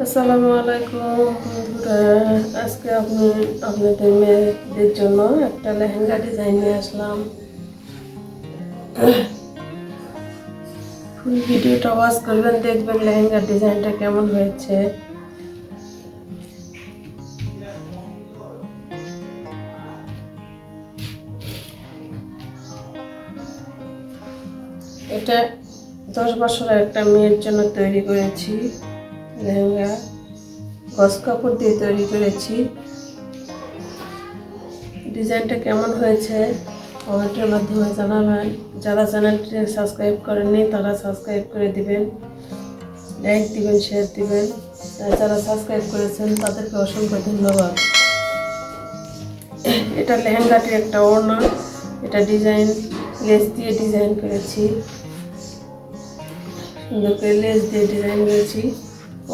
আসসালামু আলাইকুম বন্ধুরা, আজকে আপনাদের মেয়েদের জন্য একটা লেহেঙ্গা ডিজাইন নিয়ে আসলাম। ফুল ভিডিওটা ওয়াচ করবেন, দেখবেন লেহেঙ্গার ডিজাইনটা কেমন হয়েছে। এটা 10 বছরের একটা মেয়ের জন্য তৈরি করেছি লেহেঙ্গা। গজ কাপড় দিয়ে তৈরি করেছি। ডিজাইনটা কেমন হয়েছে কমেন্টের মাধ্যমে জানাবেন। যারা চ্যানেলটি সাবস্ক্রাইব করেননি তারা সাবস্ক্রাইব করে দিবেন, লাইক দিবেন, শেয়ার দিবেন। আর যারা সাবস্ক্রাইব করেছেন তাদেরকে অসংখ্য ধন্যবাদ। এটা লেহেঙ্গাটির একটা ওড়না, এটা ডিজাইন লেস দিয়ে ডিজাইন করেছি, সুন্দর করে লেস দিয়ে ডিজাইন করেছি।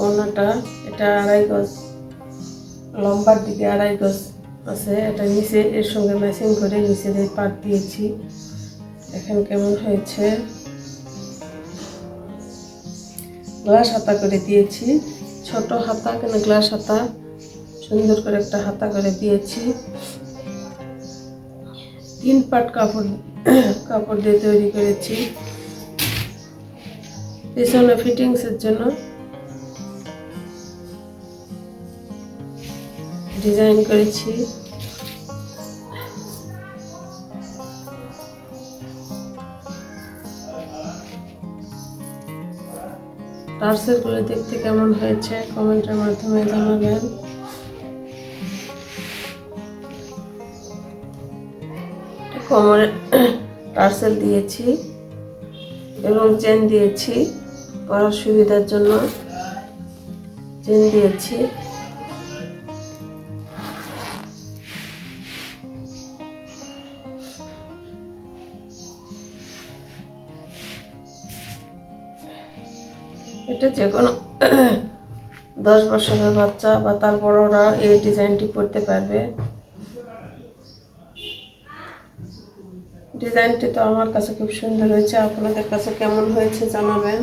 ওড়নাটা এটা 2.5 গজ, লম্বার দিকে 2.5 গজ আছে। এটা নিচে এর সঙ্গে ম্যাচিং করে নিচে দিয়ে পাট দিয়েছি। এখন কেমন হয়েছে। গ্লাস হাতা করে দিয়েছি, ছোট হাতা কেন গ্লাস হাতা, সুন্দর করে একটা হাতা করে দিয়েছি। 3 পাট কাপড় দিয়ে তৈরি করেছি। পেছনে ফিটিংসের জন্য ডিজাইন করেছি। টার্সেলগুলো দেখতে কেমন হয়েছে কমেন্টের মাধ্যমে জানাবেন। কোমরে টার্সেল দিয়েছি এবং চেন দিয়েছি, পরার সুবিধার জন্য চেন দিয়েছি। এটা যে কোনো 10 বছরের বাচ্চা বা তার বড়রা এই ডিজাইনটি করতে পারবে। ডিজাইনটি তো আমার কাছে খুব সুন্দর হয়েছে, আপনাদের কাছে কেমন হয়েছে জানাবেন।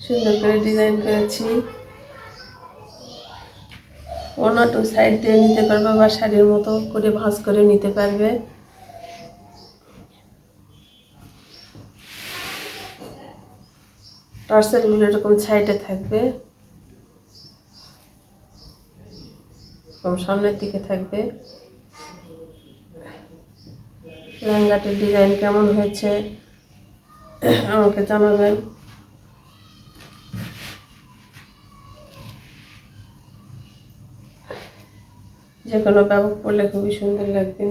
সুন্দর করে ডিজাইন করেছি। ওনাটু সাইড দিয়ে নিতে পারবে বা শাড়ির মতো করে ভাঁজ করে নিতে পারবে। টার্সেলগুলো এরকম সাইডে থাকবে, সামনের দিকে থাকবে। লেহেঙ্গাটির ডিজাইন কেমন হয়েছে আমাকে জানাবেন। যে কোনো বাবু পরলে খুবই সুন্দর লাগবে।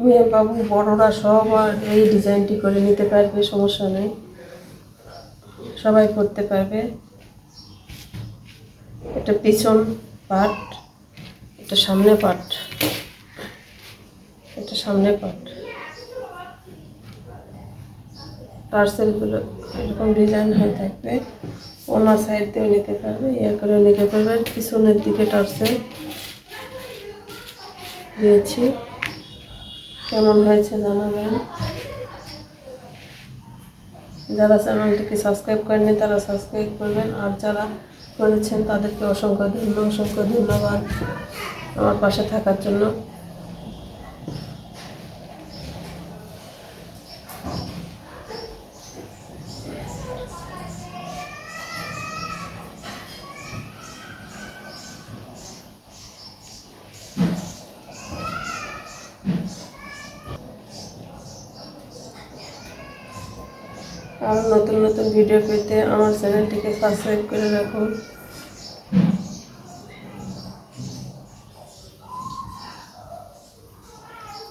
মেয়ে বাবু বড়রা সব এই ডিজাইনটি করে নিতে পারবে, সমস্যা নেই, সবাই করতে পারবে। এটা পিছন পাট, এটা সামনে পাট, এটা সামনে পাট। টার্সেলগুলো এরকম ডিজাইন হয়ে থাকবে। ওনার সাইড দিয়েও নিতে পারবে, ইয়ে করে নিতে পারবে। পিছনের দিকে টার্সেল দিয়েছি, কেমন হয়েছে জানাবেন। যারা চ্যানেলটিকে সাবস্ক্রাইব করেননি তারা সাবস্ক্রাইব করবেন, আর যারা করেছেন তাদেরকে অসংখ্য ধন্যবাদ আমার পাশে থাকার জন্য। আর নতুন ভিডিও পেতে আমার চ্যানেলটিকে সাবস্ক্রাইব করে রাখুন।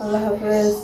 আল্লাহ হাফেজ।